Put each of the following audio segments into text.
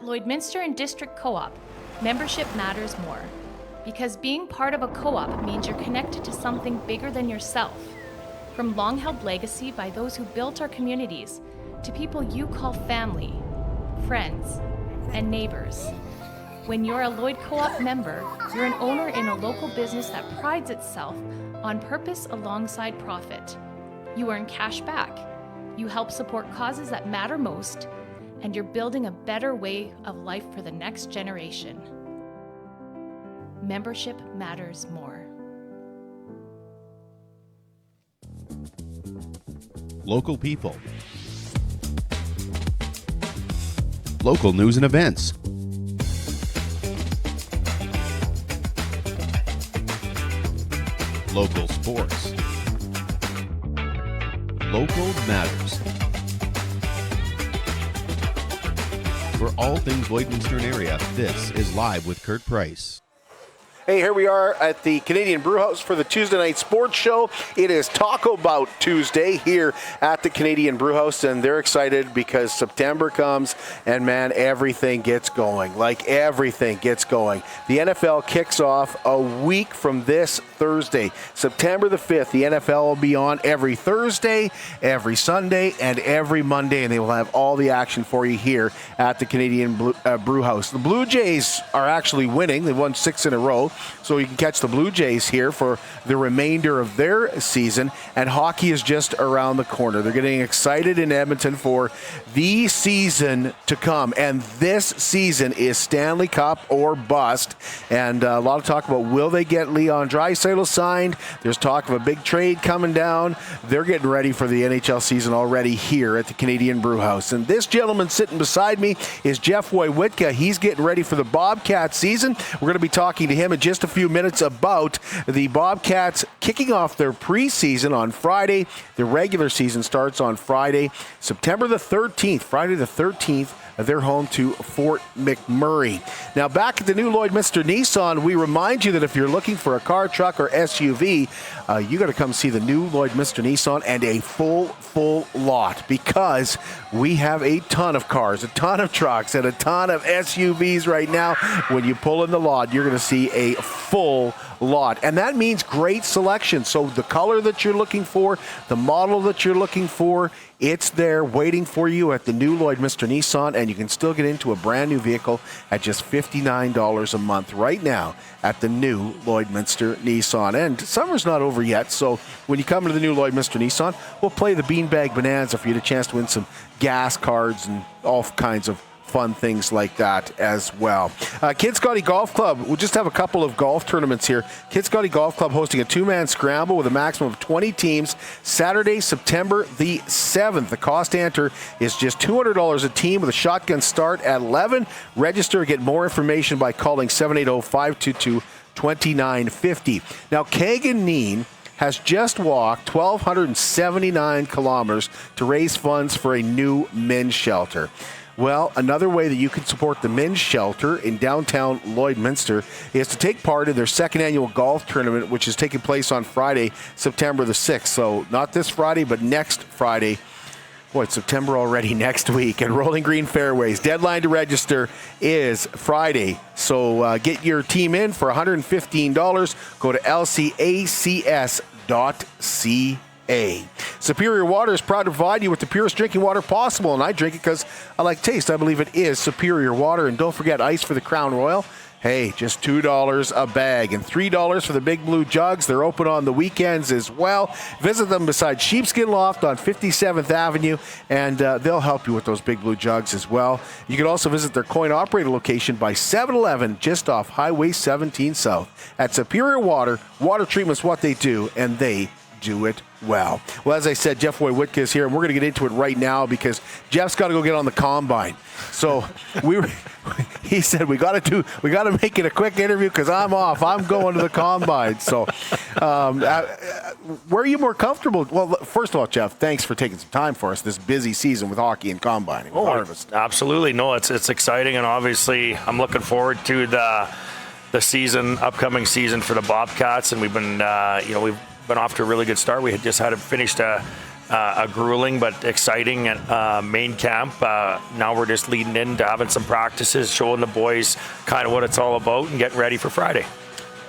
Lloydminster and District Co-op, membership matters more. Because being part of a co-op means you're connected to something bigger than yourself. From long-held legacy by those who built our communities, to people you call family, friends, and neighbors. When you're a Lloyd Co-op member, you're an owner in a local business that prides itself on purpose alongside profit. You earn cash back, you help support causes that matter most, and you're building a better way of life for the next generation. Membership matters more. Local people. Local news and events. Local sports. Local matters. For all things Lloydminster area, this is Live with Kurt Price. Hey, here we are at the Canadian Brewhouse for the Tuesday Night Sports Show. It is Taco Bout Tuesday here at the Canadian Brewhouse, and they're excited because September comes, and man, everything gets going. Like, everything gets going. The NFL kicks off a week from this Thursday, September the 5th. The NFL will be on every Thursday, every Sunday, and every Monday, and they will have all the action for you here at the Canadian Brewhouse. The Blue Jays are actually winning. They've won 6 in a row. So you can catch the Blue Jays here for the remainder of their season, and hockey is just around the corner. They're getting excited in Edmonton for the season to come, and this season is Stanley Cup or bust, and a lot of talk about will they get Leon Draisaitl signed. There's talk of a big trade coming down. They're getting ready for the NHL season already here at the Canadian Brewhouse, and this gentleman sitting beside me is Jeff Woywitka. He's getting ready for the Bobcats season. We're going to be talking to him in just a few minutes about the Bobcats kicking off their preseason on Friday. The regular season starts on Friday, September the 13th, Friday the 13th. They're home to Fort McMurray. Now, back at the new Lloydminster Nissan, we remind you that if you're looking for a car, truck, or SUV, you got to come see the new Lloydminster Nissan and a full lot, because we have a ton of cars, a ton of trucks, and a ton of SUVs right now. When you pull in the lot, you're going to see a full lot, and that means great selection. So the color that you're looking for, the model that you're looking for, it's there waiting for you at the new Lloydminster Nissan, and you can still get into a brand new vehicle at just $59 a month right now at the new Lloydminster Nissan. And summer's not over yet, so when you come to the new Lloydminster Nissan, we'll play the Beanbag Bonanza for you to chance to win some gas cards and all kinds of fun things like that as well. Kid Scotty Golf Club, we'll just have a couple of golf tournaments here. Kid Scotty Golf Club hosting a two-man scramble with a maximum of 20 teams, Saturday, September the 7th. The cost to enter is just $200 a team with a shotgun start at 11. Register, get more information by calling 780-522-2950. Now, Kagan Neen has just walked 1,279 kilometers to raise funds for a new men's shelter. Well, another way that you can support the men's shelter in downtown Lloydminster is to take part in their second annual golf tournament, which is taking place on Friday, September the 6th. So not this Friday, but next Friday. Boy, it's September already, next week. And Rolling Green Fairways. Deadline to register is Friday. So get your team in for $115. Go to lcacs.ca. Superior Water is proud to provide you with the purest drinking water possible, and I drink it because I like taste. I believe it is Superior Water. And don't forget ice for the Crown Royal. Hey, just $2 a bag and $3 for the Big Blue Jugs. They're open on the weekends as well. Visit them beside Sheepskin Loft on 57th Avenue, and they'll help you with those Big Blue Jugs as well. You can also visit their coin-operated location by 7-Eleven just off Highway 17 South. At Superior Water, water treatment's what they do, and they do it well. Well, as I said, Jeff Woywitka is here, and we're going to get into it right now because Jeff's got to go get on the combine. So he said we got to make it a quick interview because I'm off. I'm going to the combine. So where are you more comfortable? Well, first of all, Jeff, thanks for taking some time for us this busy season with hockey and combining. Oh, absolutely. No, it's exciting, and obviously I'm looking forward to the upcoming season for the Bobcats, and we've been off to a really good start. We had just finished a a grueling but exciting main camp. Now we're just leading into having some practices, showing the boys kind of what it's all about and getting ready for Friday.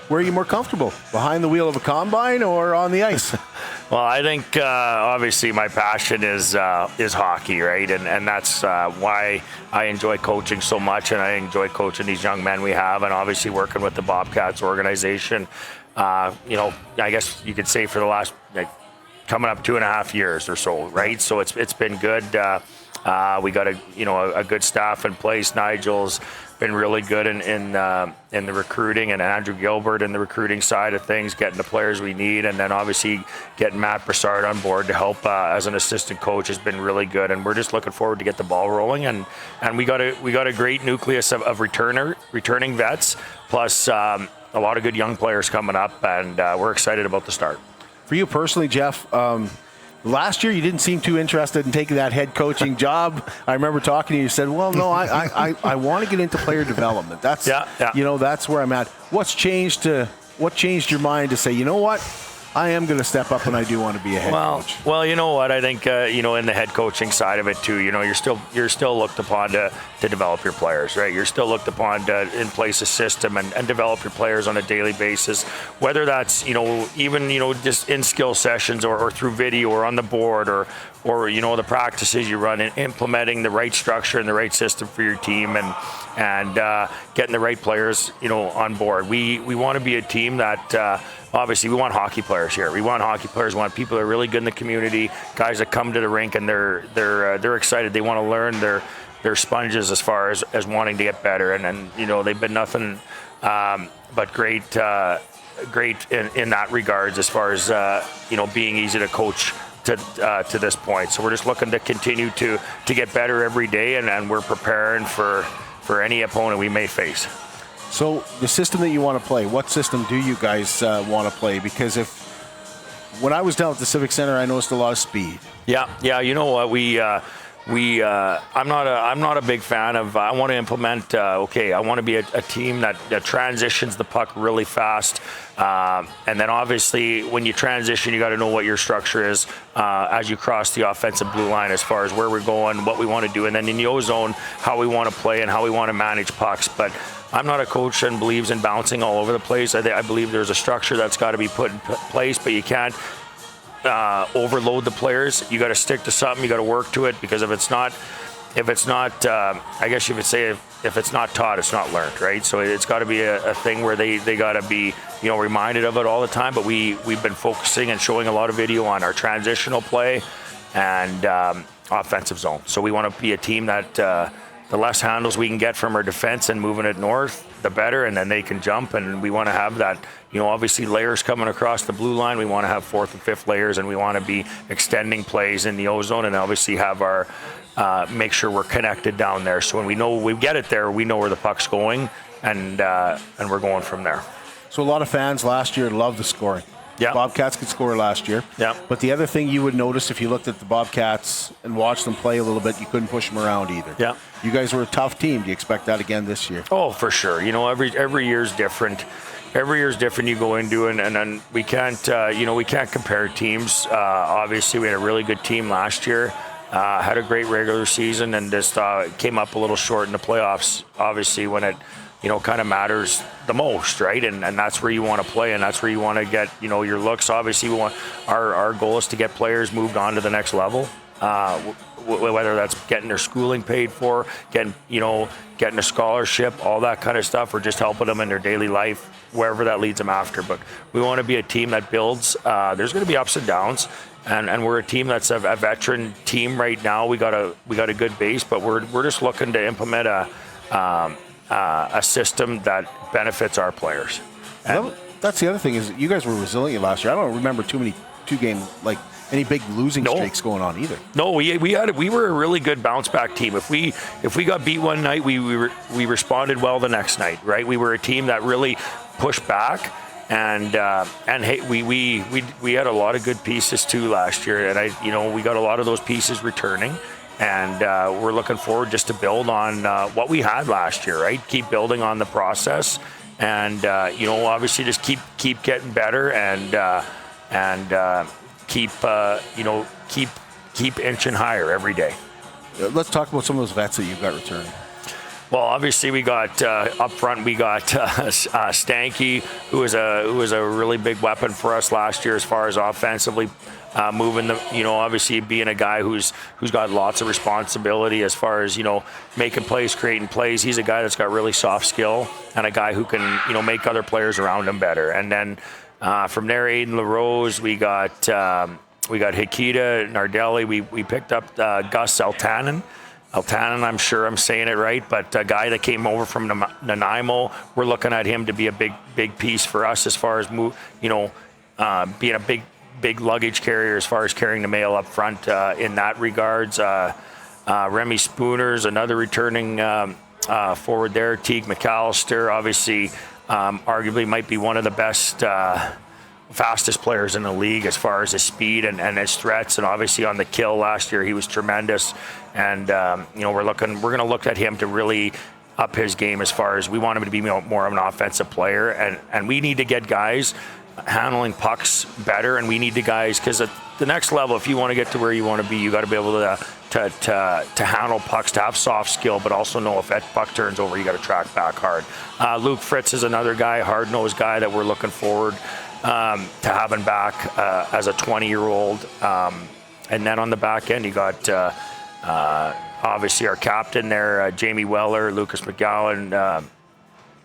Where are you more comfortable, behind the wheel of a combine or on the ice? Well, I think obviously my passion is hockey, right? And that's why I enjoy coaching so much, and I enjoy coaching these young men we have, and obviously working with the Bobcats organization. I guess you could say for the last coming up 2.5 years or so, right? So it's been good. We got a good staff in place. Nigel's been really good in the recruiting, and Andrew Gilbert in the recruiting side of things, getting the players we need, and then obviously getting Matt Broussard on board to help as an assistant coach has been really good. And we're just looking forward to get the ball rolling. And we got a great nucleus of returning vets, plus a lot of good young players coming up, and we're excited about the start. For you personally, Jeff, last year you didn't seem too interested in taking that head coaching job. I remember talking to you. You said, "Well, no, I want to get into player development. That's that's where I'm at." What changed your mind to say, you know what, I am going to step up and I do want to be a head coach? Well, you know what? I think in the head coaching side of it too, you're still looked upon to develop your players, right? You're still looked upon to in place a system and develop your players on a daily basis, whether that's even just in skill sessions or through video or on the board or the practices you run, and implementing the right structure and the right system for your team and getting the right players on board. We want to be a team that. Obviously, we want hockey players here. We want hockey players. We want people that are really good in the community, guys that come to the rink and they're excited. They want to learn. They're sponges as far as wanting to get better. And they've been nothing but great in that regards as far as being easy to coach to this point. So we're just looking to continue to get better every day, and we're preparing for any opponent we may face. So the system that you want to play, what system do you guys want to play? Because when I was down at the Civic Center, I noticed a lot of speed. Yeah. You know what? I'm not a big fan of. I want to implement. I want to be a team that transitions the puck really fast, and then obviously when you transition, you got to know what your structure is as you cross the offensive blue line, as far as where we're going, what we want to do, and then in the O-zone, how we want to play and how we want to manage pucks. But I'm not a coach and believes in bouncing all over the place. I believe there's a structure that's got to be put in place, but you can't overload the players. You got to stick to something. You got to work to it, because if it's not, I guess you would say if it's not taught, it's not learned, right? So it's got to be a thing where they got to be reminded of it all the time. But we've been focusing and showing a lot of video on our transitional play and offensive zone. So we want to be a team that the less handles we can get from our defense and moving it north, the better, and then they can jump. And we want to have that, obviously layers coming across the blue line. We want to have fourth and fifth layers, and we want to be extending plays in the O-zone, and obviously have our make sure we're connected down there. So when we know we get it there, we know where the puck's going, and we're going from there. So a lot of fans last year loved the scoring. Yeah. Bobcats could score last year. Yeah. But the other thing you would notice if you looked at the Bobcats and watched them play a little bit, you couldn't push them around either. Yeah. You guys were a tough team. Do you expect that again this year? Oh, for sure. Every year's different. Every year's different. You go into and then we can't compare teams. Obviously, we had a really good team last year. Had a great regular season, and just came up a little short in the playoffs. Obviously, when it kind of matters the most, right? And that's where you want to play, and that's where you want to get your looks. Obviously, we want our goal is to get players moved on to the next level. Whether that's getting their schooling paid for, getting a scholarship, all that kind of stuff, or just helping them in their daily life, wherever that leads them after. But we want to be a team that builds. There's going to be ups and downs, and we're a team that's a veteran team right now. We got a good base, but we're just looking to implement a system that benefits our players. And that's the other thing, is that you guys were resilient last year. I don't remember any big losing streaks going on either. No, we were a really good bounce back team. If we got beat one night, we responded well the next night, right? We were a team that really pushed back, and hey, we had a lot of good pieces too last year, and we got a lot of those pieces returning. And we're looking forward just to build on what we had last year, right? Keep building on the process, and obviously just keep getting better, and keep inching higher every day. Let's talk about some of those vets that you've got returning. Well, obviously we got up front. We got Stanky, who was a really big weapon for us last year as far as offensively, moving the. Obviously being a guy who's got lots of responsibility as far as making plays, creating plays. He's a guy that's got really soft skill and a guy who can make other players around him better. And then from there, Aiden LaRose, we got Hikita Nardelli. We picked up Gus Altanen, I'm sure I'm saying it right, but a guy that came over from Nanaimo. We're looking at him to be a big piece for us as far as being a big luggage carrier as far as carrying the mail up front in that regards. Remy Spooner's another returning forward there. Teague McAllister, obviously, arguably might be one of the best. Fastest players in the league as far as his speed and his threats, and obviously on the kill last year he was tremendous. And we're going to look at him to really up his game as far as we want him to be more of an offensive player, and we need to get guys handling pucks better, and we need the guys, because at the next level, if you want to get to where you want to be, you got to be able to handle pucks, to have soft skill, but also know if that puck turns over, you got to track back hard. Luke Fritz is another guy, hard-nosed guy that we're looking forward to having back as a 20-year-old. And then on the back end, you got obviously our captain there, Jamie Weller, Lucas McGowan,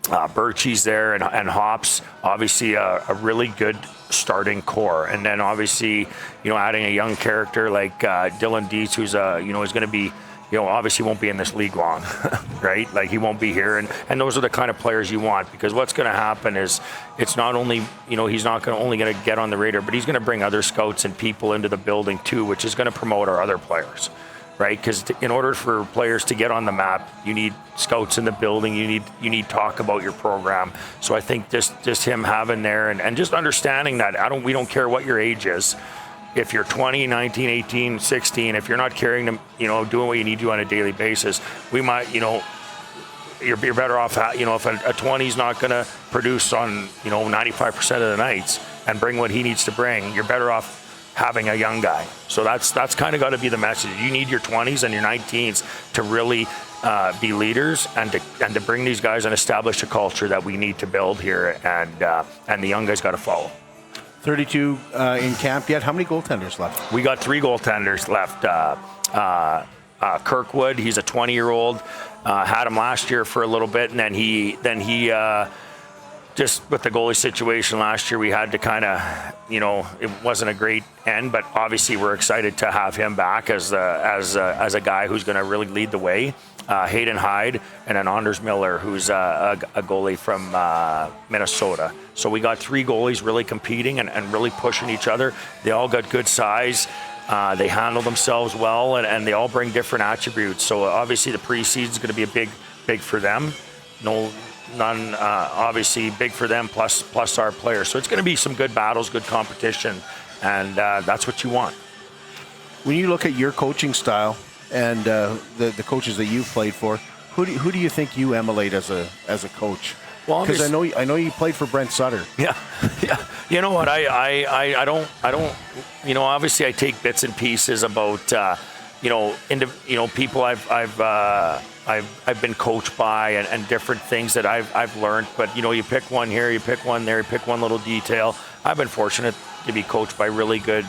Birchie's there, and Hops. Obviously a really good starting core. And then obviously, adding a young character like Dylan Dietz, who's is going to be, obviously won't be in this league long, right? Like he won't be here. And those are the kind of players you want, because what's going to happen is it's not only, he's not only going to get on the radar, but he's going to bring other scouts and people into the building too, which is going to promote our other players, right? Because in order for players to get on the map, you need scouts in the building. You need talk about your program. So I think just him having there and just understanding that we don't care what your age is. If you're 20, 19, 18, 16, if you're not carrying them, doing what you need to on a daily basis, we might, you're better off, if a 20 is not going to produce on, 95% of the nights and bring what he needs to bring, you're better off having a young guy. So that's kind of got to be the message. You need your 20s and your 19s to really be leaders and to bring these guys and establish a culture that we need to build here, and the young guys got to follow. 32 in camp yet. How many goaltenders left? We got 3 goaltenders left. Kirkwood, he's a 20-year-old. Had him last year for a little bit, and then he just with the goalie situation last year, we had to kind of, it wasn't a great end, but obviously we're excited to have him back as a guy who's going to really lead the way. Hayden Hyde, and then Anders Miller, who's a goalie from Minnesota. So we got 3 goalies really competing and really pushing each other. They all got good size. They handle themselves well, and they all bring different attributes. So obviously the preseason is going to be big for them. None obviously big for them, plus our players. So it's going to be some good battles, good competition, and that's what you want. When you look at your coaching style and the coaches that you've played for, who do you think you emulate as a coach? Well, because I know you played for Brent Sutter. Yeah. You know what? I don't. Obviously, I take bits and pieces about people I've been coached by and different things that I've learned. But you pick one here, you pick one there, you pick one little detail. I've been fortunate to be coached by really good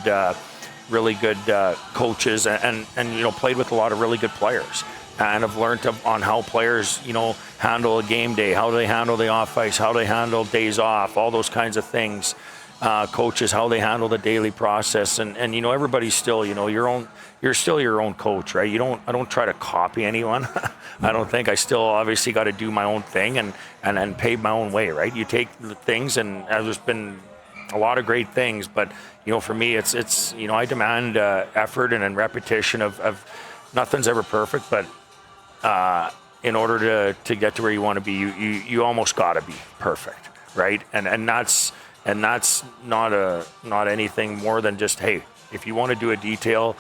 coaches and played with a lot of really good players. And I've learned on how players, handle a game day, how they handle the off ice, how they handle days off, all those kinds of things. Coaches, how they handle the daily process, and everybody's still, you're still your own coach, right? I don't try to copy anyone. I don't think. I still obviously got to do my own thing and pave my own way, right? You take the things, and there's been a lot of great things, but for me, it's I demand effort and repetition of nothing's ever perfect, but in order to get to where you want to be, you almost got to be perfect, right? And that's not anything more than just, hey, if you want to do a detail,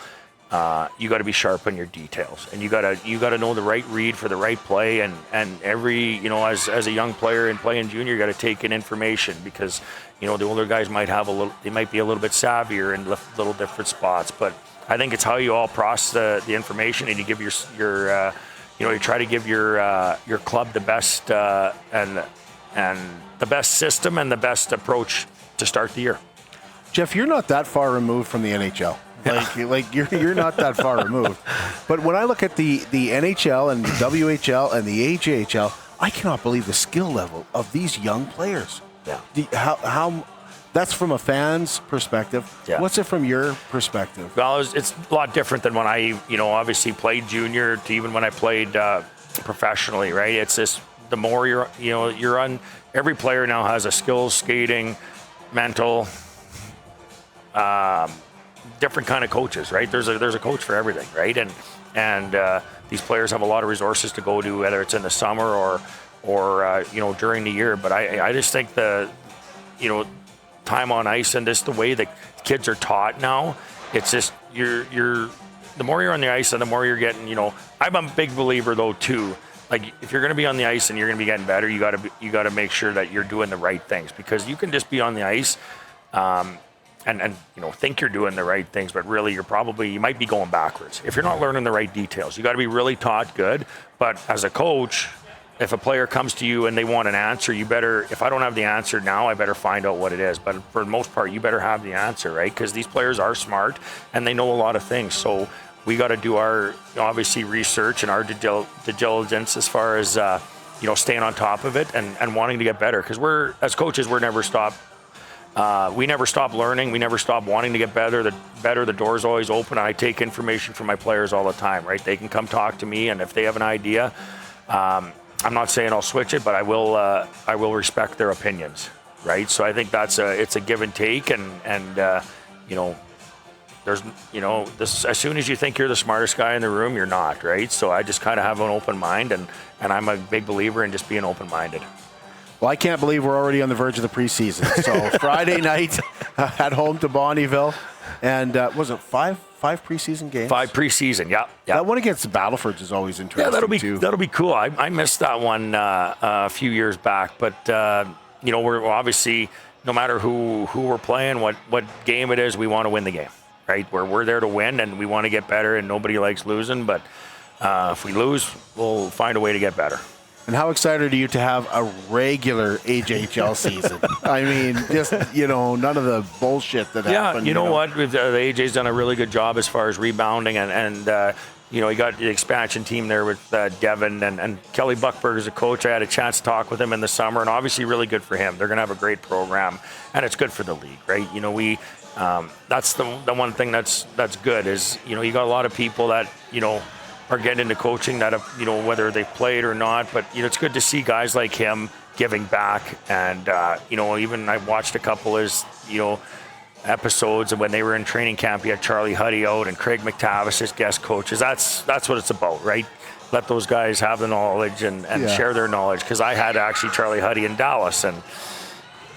you got to be sharp on your details, and you got to know the right read for the right play, and every, as a young player and playing junior, you got to take in information, because the older guys might be a little bit savvier in little different spots, but I think it's how you all process the information, and you give your you try to give your club the best and the best system and the best approach to start the year. Jeff, you're not that far removed from the NHL. Like you're not that far removed. But when I look at the NHL and the WHL and the AJHL, I cannot believe the skill level of these young players. Yeah. How that's from a fan's perspective. Yeah. What's it from your perspective? Well, it's a lot different than when I, obviously played junior to even when I played professionally, right? It's just the more you're on. Every player now has a skills, skating, mental, different kind of coaches, right? There's a coach for everything, right? And these players have a lot of resources to go to, whether it's in the summer or during the year. But I just think the time on ice and just the way that kids are taught now, it's just you're the more you're on the ice and the more you're getting. I'm a big believer though too. Like if you're going to be on the ice and you're going to be getting better, you got to make sure that you're doing the right things, because you can just be on the ice. And think you're doing the right things, but really you might be going backwards if you're not learning the right details. You got to be really taught good. But as a coach, if a player comes to you and they want an answer, you better, if I don't have the answer now, I better find out what it is. But for the most part, you better have the answer, right? Because these players are smart and they know a lot of things. So we got to do our, obviously, research and our due diligence as far as, staying on top of it and wanting to get better. Because as coaches, we never stop learning. We never stop wanting to get better. The door's always open. I take information from my players all the time, right? They can come talk to me, and if they have an idea, I'm not saying I'll switch it, but I will respect their opinions, right? So I think it's a give and take, and there's this, as soon as you think you're the smartest guy in the room, you're not, right? So I just kind of have an open mind, and I'm a big believer in just being open-minded. Well, I can't believe we're already on the verge of the preseason. So Friday night at home to Bonnyville, and was it five preseason games? 5 preseason, yeah. That one against the Battlefords is always interesting. Yeah, that'll be cool. I missed that one a few years back, but we're obviously, no matter who we're playing, what game it is, we want to win the game, right? We're there to win, and we want to get better, and nobody likes losing. But if we lose, we'll find a way to get better. And how excited are you to have a regular AJHL season? I mean, just, none of the bullshit that happened. Yeah, what? The AJ's done a really good job as far as rebounding, and he got the expansion team there with Devin and Kelly Buckberg as a coach. I had a chance to talk with him in the summer, and obviously really good for him. They're going to have a great program, and it's good for the league, right? That's the one thing that's good is, you got a lot of people that, are getting into coaching that have, whether they've played or not, but it's good to see guys like him giving back. And even I watched a couple of his episodes, and when they were in training camp, he had Charlie Huddy out and Craig McTavish as guest coaches. That's what it's about, right? Let those guys have the knowledge and share their knowledge, because I had actually Charlie Huddy in Dallas, and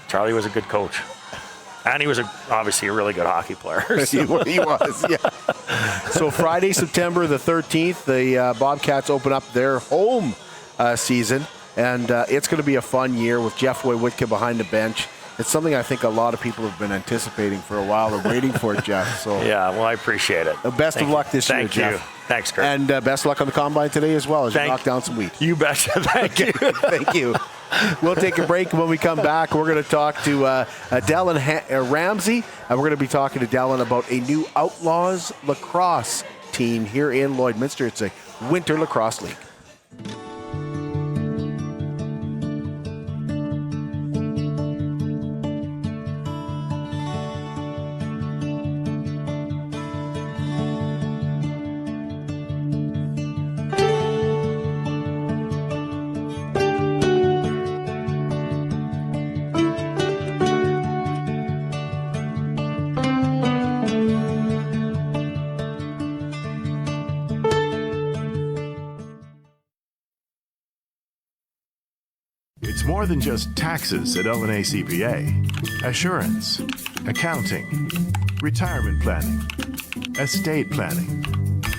Charlie was a good coach. And he was obviously a really good hockey player. So. He was, yeah. So Friday, September the 13th, the Bobcats open up their home season. And it's going to be a fun year with Jeff Woywitka behind the bench. It's something I think a lot of people have been anticipating for a while. They're waiting for it, Jeff. So yeah, well, I appreciate it. Best of luck this year, Jeff. Thanks, Kurt. And best of luck on the Combine today as well, as you knock down some wheat. You betcha. Thank you. Thank you. We'll take a break. When we come back, we're going to talk to Dalynn Ramsay, and we're going to be talking to Dalynn about a new Outlaws lacrosse team here in Lloydminster. It's a winter lacrosse league. It's more than just taxes at L&A CPA. Assurance, accounting, retirement planning, estate planning,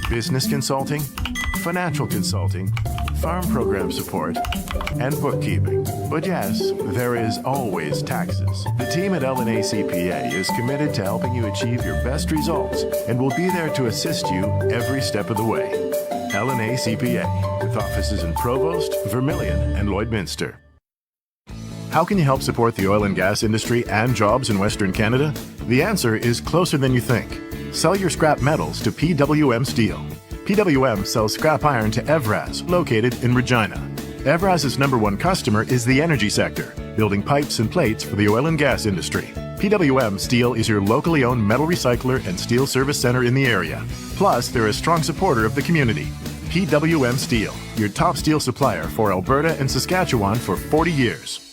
business consulting, financial consulting, farm program support, and bookkeeping. But yes, there is always taxes. The team at L&A CPA is committed to helping you achieve your best results and will be there to assist you every step of the way. L&A CPA, with offices in Provost, Vermilion, and Lloydminster. How can you help support the oil and gas industry and jobs in Western Canada? The answer is closer than you think. Sell your scrap metals to PWM Steel. PWM sells scrap iron to Evraz, located in Regina. Evraz's #1 customer is the energy sector, building pipes and plates for the oil and gas industry. PWM Steel is your locally owned metal recycler and steel service center in the area. Plus, they're a strong supporter of the community. PWM Steel, your top steel supplier for Alberta and Saskatchewan for 40 years.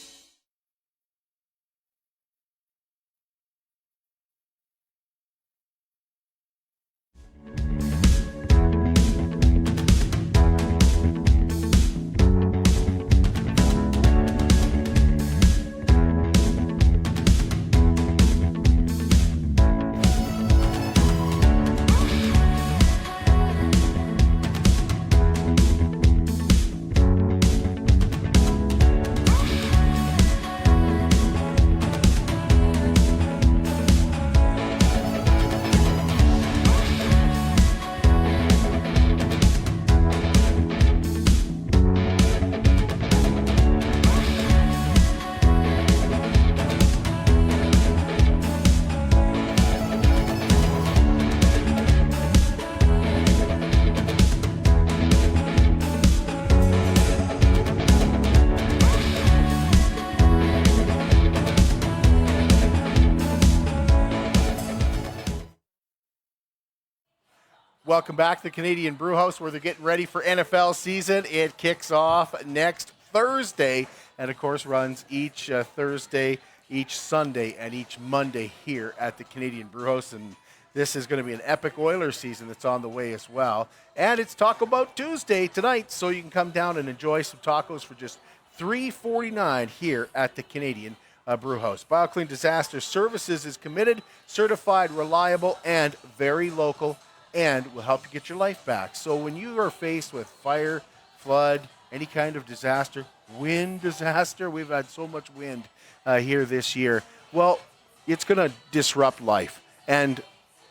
Welcome back to the Canadian Brewhouse, where they're getting ready for NFL season. It kicks off next Thursday, and of course runs each Thursday, each Sunday, and each Monday here at the Canadian Brewhouse. And this is going to be an epic Oilers season that's on the way as well. And it's Taco Bout Tuesday tonight, so you can come down and enjoy some tacos for just $3.49 here at the Canadian Brewhouse. BioClean Disaster Services is committed, certified, reliable, and very local, and will help you get your life back. So when you are faced with fire, flood, any kind of disaster, wind disaster, we've had so much wind here this year, well, it's going to disrupt life. And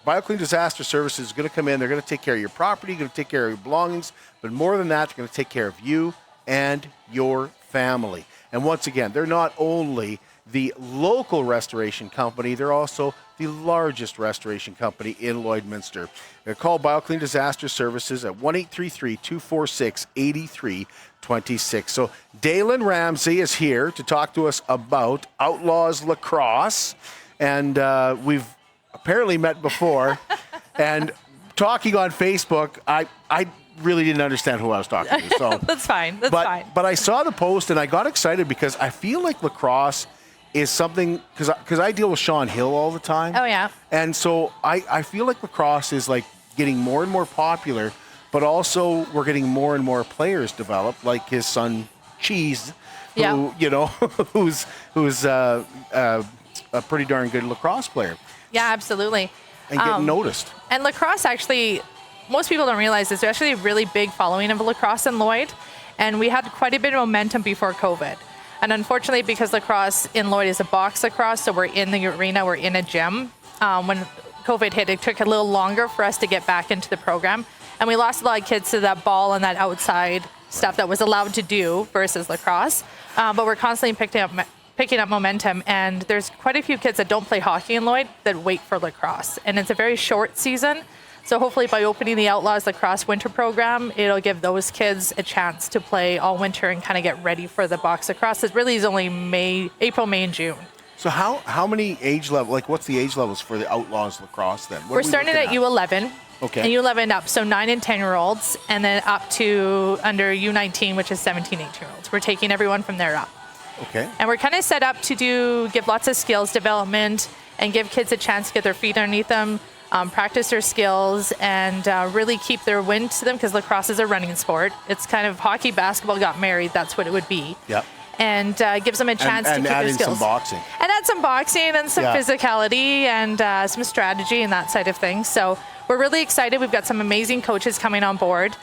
BioClean Disaster Services is going to come in. They're going to take care of your property, going to take care of your belongings, but more than that, they're going to take care of you and your family. And once again, they're not only the local restoration company, they're also the largest restoration company in Lloydminster. Call BioClean Disaster Services at 1-833-246-8326. So Dalynn Ramsay is here to talk to us about Outlaws lacrosse, and we've apparently met before. And talking on Facebook, I really didn't understand who I was talking to. So That's fine. That's fine. But I saw the post and I got excited because I feel like lacrosse is something, because I deal with Sean Hill all the time. Oh, yeah. And so I feel like lacrosse is like getting more and more popular, but also we're getting more and more players developed, like his son Cheese, who, Yeah. you know, who's a pretty darn good lacrosse player. Yeah, absolutely. And getting noticed. And lacrosse, actually, most people don't realize there's actually a really big following of lacrosse in Lloyd. And we had quite a bit of momentum before COVID. And unfortunately, because lacrosse in Lloyd is a box lacrosse, so we're in the arena, we're in a gym. When COVID hit, it took a little longer for us to get back into the program. And we lost a lot of kids to that ball and that outside stuff that was allowed to do versus lacrosse. But we're constantly picking up momentum. And there's quite a few kids that don't play hockey in Lloyd that wait for lacrosse. And it's a very short season. So hopefully by opening the Outlaws lacrosse winter program, it'll give those kids a chance to play all winter and kind of get ready for the box lacrosse. It really is only April, May, and June. So how many age level, like what's the age levels for the Outlaws lacrosse then? We're starting at U11. Okay. And U11 up, so 9 and 10-year-olds, and then up to under U19, which is 17, 18-year-olds. We're taking everyone from there up. Okay. And we're kind of set up to give lots of skills development and give kids a chance to get their feet underneath them, practice their skills, and really keep their wind to them, because lacrosse is a running sport. It's kind of hockey, basketball got married. That's what it would be. Yep. And gives them a chance to keep add their in skills. some boxing. And add some boxing and some physicality and some strategy and that side of things. So we're really excited. We've got some amazing coaches coming on board.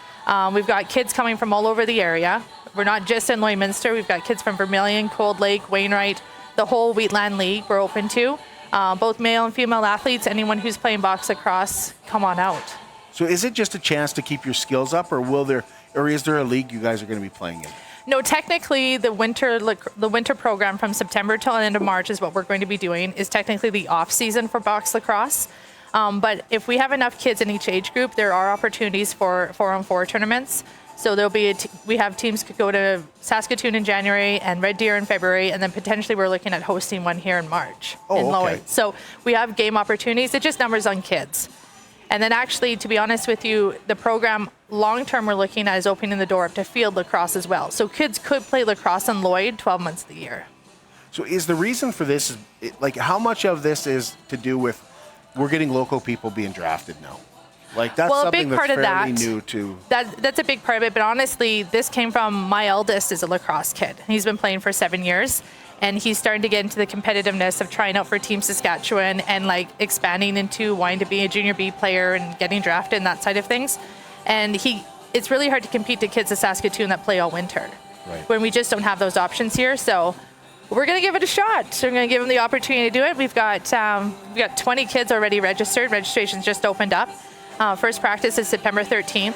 We've got kids coming from all over the area. We're not just in Lloydminster. We've got kids from Vermilion, Cold Lake, Wainwright, the whole Wheatland League we're open to. Both male and female athletes, anyone who's playing box lacrosse, come on out. So is it just a chance to keep your skills up, or is there a league you guys are going to be playing in? No, technically the winter program from September till the end of March is what we're going to be doing, is technically the off season for box lacrosse. But if we have enough kids in each age group, there are opportunities for 4-on-4 tournaments. So there'll be we have teams could go to Saskatoon in January and Red Deer in February, and then potentially we're looking at hosting one here in March in Lloyd. So we have game opportunities. It just numbers on kids. And then actually, to be honest with you, the program long-term we're looking at is opening the door up to field lacrosse as well. So kids could play lacrosse in Lloyd 12 months of the year. So is the reason for this, like how much of this is to do with we're getting local people being drafted now? Like that's something that's fairly new to... That's a big part of it, but honestly, this came from my eldest is a lacrosse kid. He's been playing for 7 years. And he's starting to get into the competitiveness of trying out for Team Saskatchewan and like expanding into wanting to be a junior B player and getting drafted and that side of things. And it's really hard to compete to kids in Saskatoon that play all winter when we just don't have those options here. So we're going to give it a shot. So we're going to give them the opportunity to do it. We've got 20 kids already registered. Registration's just opened up. First practice is September 13th.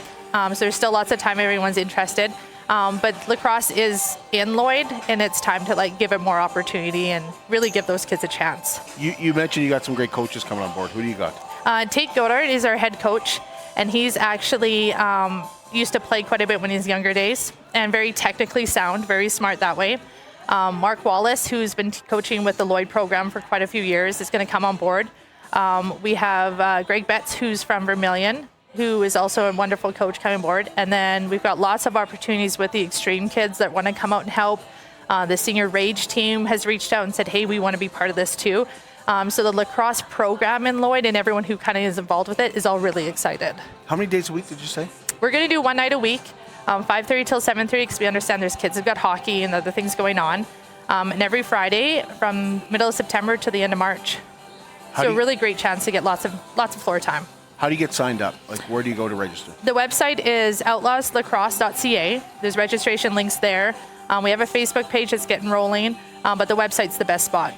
So there's still lots of time if everyone's interested. But lacrosse is in Lloyd, and it's time to like give it more opportunity and really give those kids a chance. You mentioned you got some great coaches coming on board. Who do you got? Tate Godard is our head coach, and he's actually used to play quite a bit when he was younger days, and very technically sound, very smart that way. Mark Wallace, who's been coaching with the Lloyd program for quite a few years, is going to come on board. We have Greg Betts, who's from Vermilion, who is also a wonderful coach coming aboard. And then we've got lots of opportunities with the extreme kids that want to come out and help. The senior rage team has reached out and said, hey, we want to be part of this too. So the lacrosse program in Lloyd and everyone who kind of is involved with it is all really excited. How many days a week did you say? We're going to do one night a week, 5:30 till 7:30, because we understand there's kids who've got hockey and other things going on. And every Friday from middle of September to the end of March. So a really great chance to get lots of floor time. How do you get signed up? Like, where do you go to register? The website is outlawslacrosse.ca. There's registration links there. We have a Facebook page that's getting rolling, but the website's the best spot.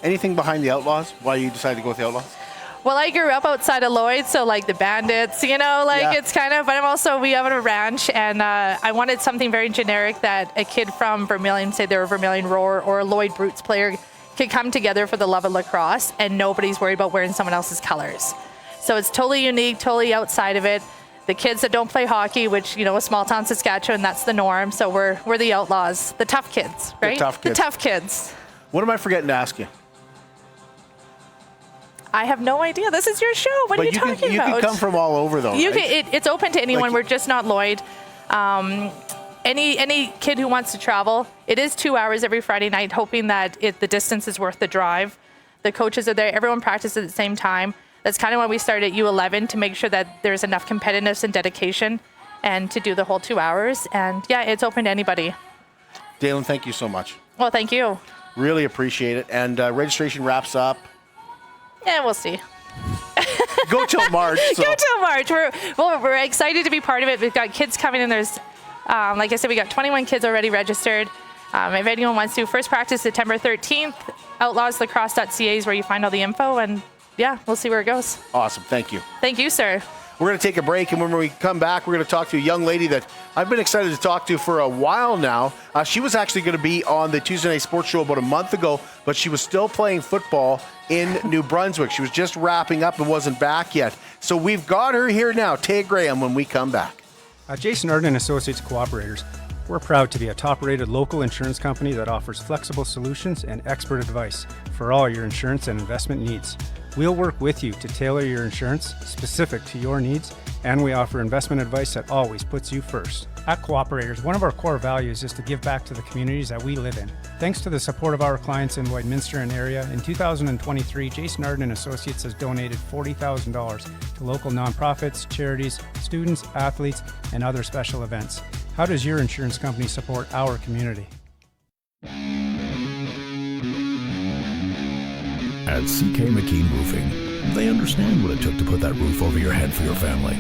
Anything behind the Outlaws? Why you decided to go with the Outlaws? Well, I grew up outside of Lloyd, so like the Bandits, it's kind of, but we have a ranch, and I wanted something very generic that a kid from Vermilion, say they're a Vermilion Roar or a Lloyd Brutes player, could come together for the love of lacrosse, and nobody's worried about wearing someone else's colors. So it's totally unique, totally outside of it. The kids that don't play hockey, which, a small town Saskatchewan, that's the norm. So we're the Outlaws, the tough kids, right? The tough kids. What am I forgetting to ask you? I have no idea. This is your show. What are you talking about? You can come from all over, though, right? It's open to anyone. We're just not Lloyd. Any kid who wants to travel, it is 2 hours every Friday night, hoping that the distance is worth the drive. The coaches are there. Everyone practices at the same time. That's kind of why we started at U11, to make sure that there's enough competitiveness and dedication and to do the whole 2 hours. And yeah, it's open to anybody. Dalynn, thank you so much. Well, thank you. Really appreciate it. And registration wraps up. Yeah, we'll see. Go till March. So. Go till March. We're excited to be part of it. We've got kids coming in. There's, like I said, we got 21 kids already registered. If anyone wants to, first practice September 13th. Outlawslacrosse.ca is where you find all the info, and yeah, we'll see where it goes. Awesome. Thank you. Thank you, sir. We're going to take a break, and when we come back, we're going to talk to a young lady that I've been excited to talk to for a while now. She was actually going to be on the Tuesday Night Sports Show about a month ago, but she was still playing football in New Brunswick. She was just wrapping up and wasn't back yet. So we've got her here now, Taya Graham, when we come back. Jason Arden Associates Cooperators. We're proud to be a top-rated local insurance company that offers flexible solutions and expert advice for all your insurance and investment needs. We'll work with you to tailor your insurance specific to your needs, and we offer investment advice that always puts you first. At Cooperators, one of our core values is to give back to the communities that we live in. Thanks to the support of our clients in Lloydminster and area, in 2023, Jason Arden Associates has donated $40,000 to local nonprofits, charities, students, athletes, and other special events. How does your insurance company support our community? At CK McKean Roofing, they understand what it took to put that roof over your head for your family.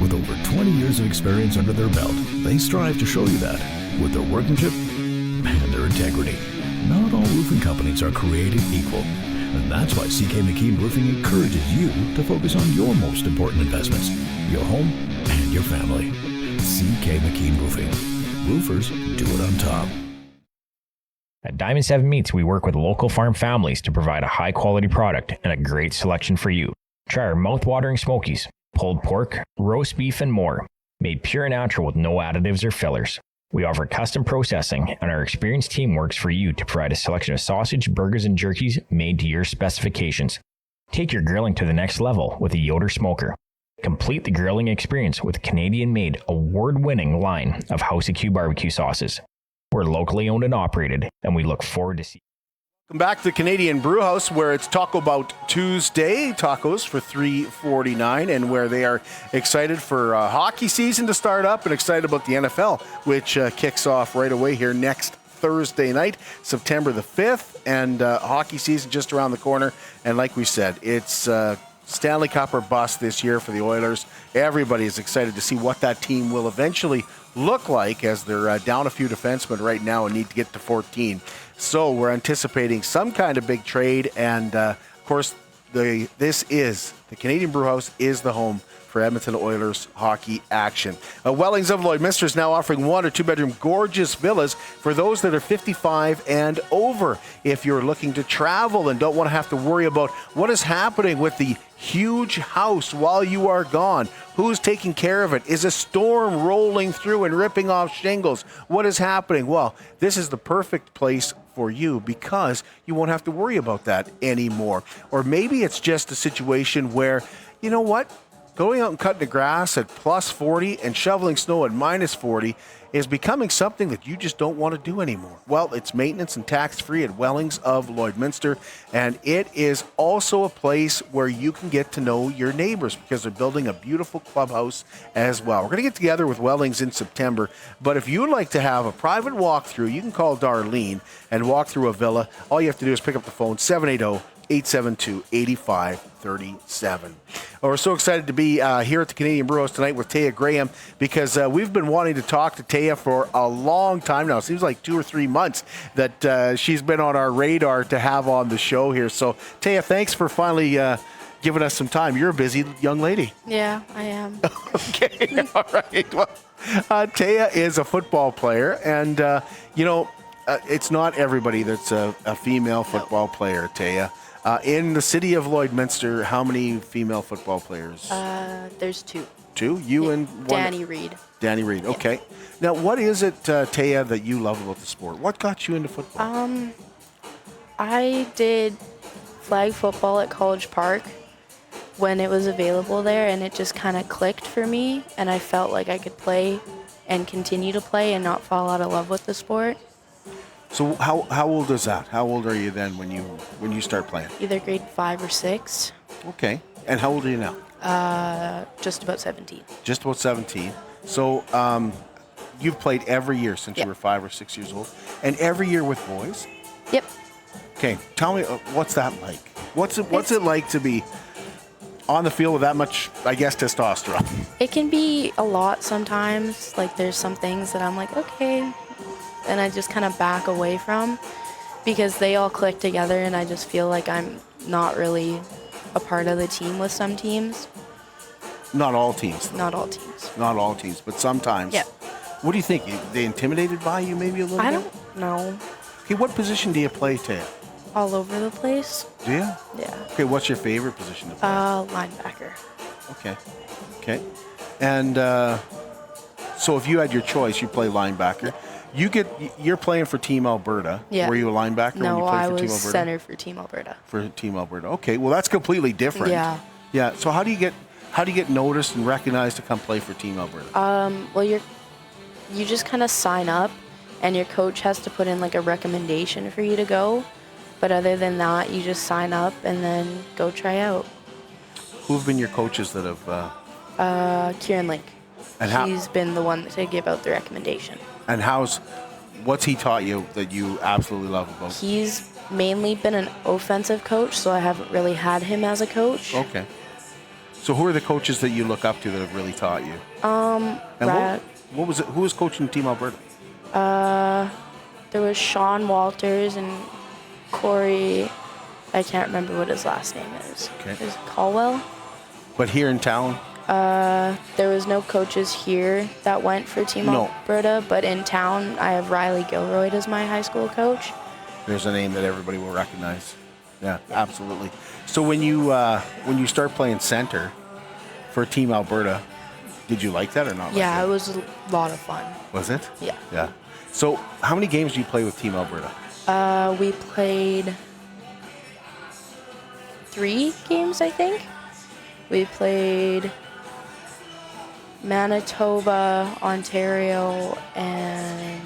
With over 20 years of experience under their belt, they strive to show you that with their workmanship and their integrity. Not all roofing companies are created equal, and that's why CK McKean Roofing encourages you to focus on your most important investments, your home and your family. CK McKean Roofing. Roofers do it on top. At Diamond 7 Meats, we work with local farm families to provide a high-quality product and a great selection for you. Try our mouth-watering smokies, pulled pork, roast beef, and more, made pure and natural with no additives or fillers. We offer custom processing, and our experienced team works for you to provide a selection of sausage, burgers, and jerkies made to your specifications. Take your grilling to the next level with a Yoder smoker. Complete the grilling experience with Canadian-made, award-winning line of House of Q barbecue sauces. We're locally owned and operated, and we look forward to seeing. Welcome back to Canadian Brewhouse, where it's Taco Bout Tuesday. Tacos for $3.49, and where they are excited for hockey season to start up and excited about the NFL, which kicks off right away here next Thursday night, September the 5th, and hockey season just around the corner. And like we said, it's Stanley Cup or bust this year for the Oilers. Everybody is excited to see what that team will eventually look like, as they're down a few defensemen right now and need to get to 14. So we're anticipating some kind of big trade, and of course, the Canadian Brewhouse is the home for Edmonton Oilers hockey action. Wellings of Lloydminster is now offering 1 or 2 bedroom gorgeous villas for those that are 55 and over. If you're looking to travel and don't want to have to worry about what is happening with the huge house while you are gone, who's taking care of it? Is a storm rolling through and ripping off shingles? What is happening? Well, this is the perfect place for you, because you won't have to worry about that anymore. Or maybe it's just a situation where, you know what? Going out and cutting the grass at plus 40 and shoveling snow at minus 40 is becoming something that you just don't want to do anymore. Well, it's maintenance and tax-free at Wellings of Lloydminster, and it is also a place where you can get to know your neighbors, because they're building a beautiful clubhouse as well. We're going to get together with Wellings in September, but if you would like to have a private walkthrough, you can call Darlene and walk through a villa. All you have to do is pick up the phone, 780-872-8537. We're so excited to be here at the Canadian Brewhouse tonight with Taya Graham, because we've been wanting to talk to Taya for a long time now. It seems like 2 or 3 months that she's been on our radar to have on the show here. So, Taya, thanks for finally giving us some time. You're a busy young lady. Yeah, I am. Okay, all right. Well, Taya is a football player, and, it's not everybody that's a female football player, Taya. In the city of Lloydminster, how many female football players? There's 2. 2? You and one? Danny Reed. Danny Reed, okay. Now, what is it, Taya, that you love about the sport? What got you into football? I did flag football at College Park when it was available there, and it just kind of clicked for me, and I felt like I could play and continue to play and not fall out of love with the sport. So how old is that? How old are you then when you start playing? Either grade 5 or 6. Okay. And how old are you now? Just about 17. Just about 17. So you've played every year since you were 5 or 6 years old, and every year with boys? Yep. Okay. Tell me, what's that like? What's it like to be on the field with that much, I guess, testosterone? It can be a lot sometimes. Like, there's some things that I'm like, okay, and I just kind of back away from, because they all click together, and I just feel like I'm not really a part of the team with some teams. Not all teams, though. Not all teams. Not all teams, but sometimes. Yeah. What do you think? They intimidated by you maybe a little bit? I don't know. Okay, what position do you play, Taya? All over the place. Do you? Yeah. Okay, what's your favorite position to play? Linebacker. Okay. And so if you had your choice, you play linebacker. You're playing for Team Alberta. Yeah. Were you a linebacker when you played for Team Alberta? No, I was center for Team Alberta. For Team Alberta. Okay, well that's completely different. Yeah. Yeah. So how do you get noticed and recognized to come play for Team Alberta? Well, you just kind of sign up, and your coach has to put in like a recommendation for you to go. But other than that, you just sign up and then go try out. Who have been your coaches that have? Kieran Link. And he's been the one to give out the recommendation. And what's he taught you that you absolutely love about? He's mainly been an offensive coach, so I haven't really had him as a coach. Okay. So who are the coaches that you look up to that have really taught you? And what was it? Who was coaching Team Alberta? There was Sean Walters and Corey. I can't remember what his last name is. Okay. Is it Caldwell? But here in town? There was no coaches here that went for Team Alberta, but in town I have Riley Gilroyd as my high school coach. There's a name that everybody will recognize. Yeah, absolutely. So when you start playing center for Team Alberta, did you like that or not? Yeah, it was a lot of fun. Was it? Yeah. Yeah. So how many games do you play with Team Alberta? We played 3 games, I think. We played Manitoba, Ontario, and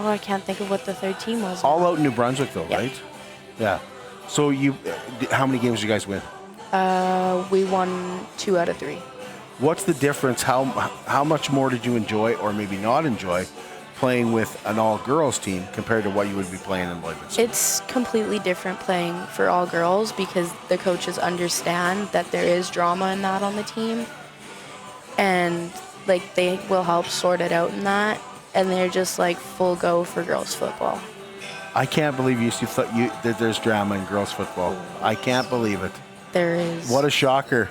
I can't think of what the third team was. All out in New Brunswick, though, Yeah. right? Yeah. So how many games did you guys win? We won 2 out of 3. What's the difference? How much more did you enjoy, or maybe not enjoy, playing with an all-girls team compared to what you would be playing in Lloydminster? It's completely different playing for all girls because the coaches understand that there is drama in that on the team, and like they will help sort it out in that, and they're just like full go for girls football. I can't believe you thought that there's drama in girls football. I can't believe it. There is. What a shocker.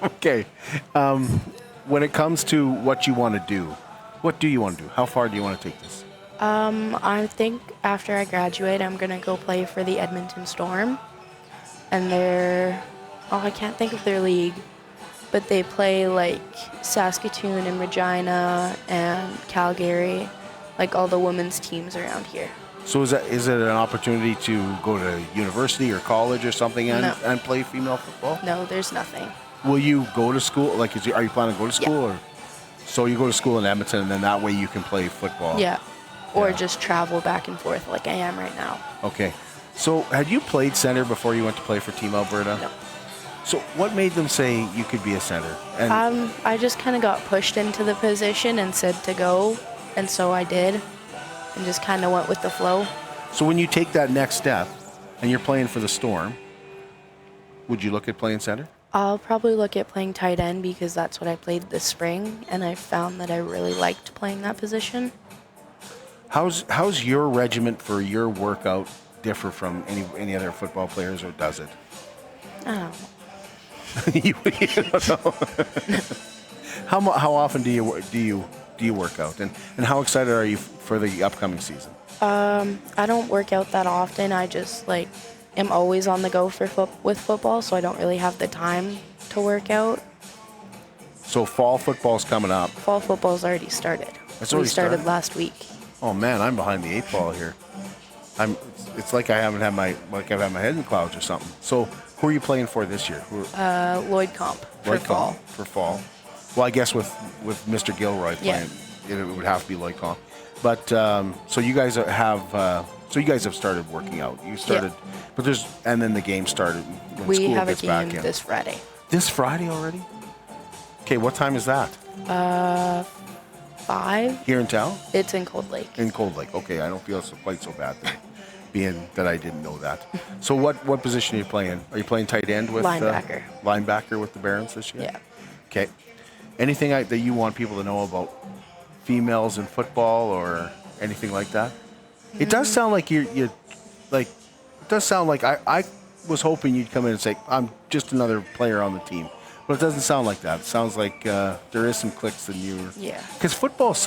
Okay. When it comes to what you want to do, what do you want to do? How far do you want to take this? I think after I graduate, I'm going to go play for the Edmonton Storm. And I can't think of their league, but they play like Saskatoon and Regina and Calgary, like all the women's teams around here. So is it an opportunity to go to university or college or something and play female football? No, there's nothing. Will you go to school? Like, are you planning to go to school? Yeah. Or so you go to school in Edmonton, and then that way you can play football? Yeah. Or just travel back and forth like I am right now. Okay. So had you played center before you went to play for Team Alberta? No. So what made them say you could be a center? And I just kind of got pushed into the position and said to go, and so I did, and just kind of went with the flow. So when you take that next step and you're playing for the Storm, would you look at playing center? I'll probably look at playing tight end because that's what I played this spring, and I found that I really liked playing that position. How's your regiment for your workout differ from any other football players, or does it? I don't know. You don't know. How often do you work out, and how excited are you for the upcoming season? I don't work out that often. I just am always on the go with football, so I don't really have the time to work out. So fall football's coming up. Fall football's already started. It's already started last week. Oh man, I'm behind the 8 ball here. It's like I've had my head in the clouds or something. So who are you playing for this year? Lloyd Comp for fall. For fall. Well, I guess with Mr. Gilroy playing, it would have to be Lloyd Comp. But so you guys have started working out. You started, but and then the game started when we school have gets a back game in. this Friday. This Friday already? Okay, what time is that? 5. Here in town? It's in Cold Lake. In Cold Lake. Okay, I don't feel quite so bad then, being that I didn't know that. So what position are you playing? Are you playing tight end with linebacker? Linebacker with the Barons this year? Yeah. Okay. Anything that you want people to know about females in football or anything like that? It does sound like you're like. It does sound like I was hoping you'd come in and say I'm just another player on the team. But it doesn't sound like that. It sounds like there is some clicks in you. Yeah. Because football is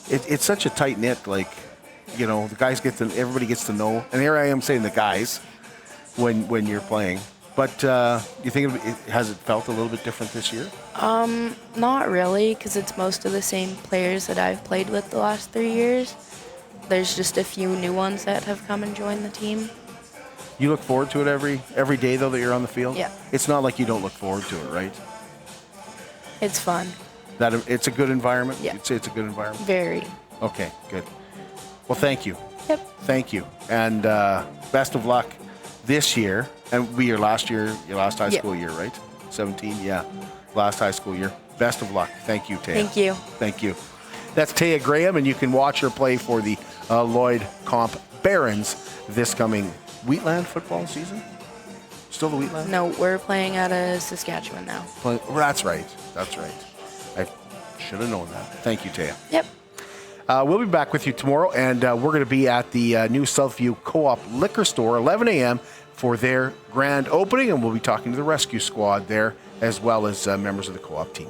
it's such a tight knit. Like, the guys everybody gets to know. And here I am saying the guys when you're playing. But you think has it felt a little bit different this year? Not really, because it's most of the same players that I've played with the last 3 years. There's just a few new ones that have come and joined the team. You look forward to it every day, though, that you're on the field? Yeah. It's not like you don't look forward to it, right? It's fun. It's a good environment? Yeah. You'd say it's a good environment? Very. Okay, good. Well, thank you. Yep. Thank you. And best of luck this year. And will be your last high school year, right? 17, yeah. Last high school year. Best of luck. Thank you, Taya. Thank you. Thank you. That's Taya Graham, and you can watch her play for the Lloyd Comp Barons this coming Wheatland football season. Still the Wheatland? No, we're playing out of Saskatchewan now. That's right. I should have known that. Thank you, Taya. Yep. We'll be back with you tomorrow, and we're going to be at the new Southview Co-op Liquor Store, 11 a.m. for their grand opening, and we'll be talking to the rescue squad there as well as members of the co-op team.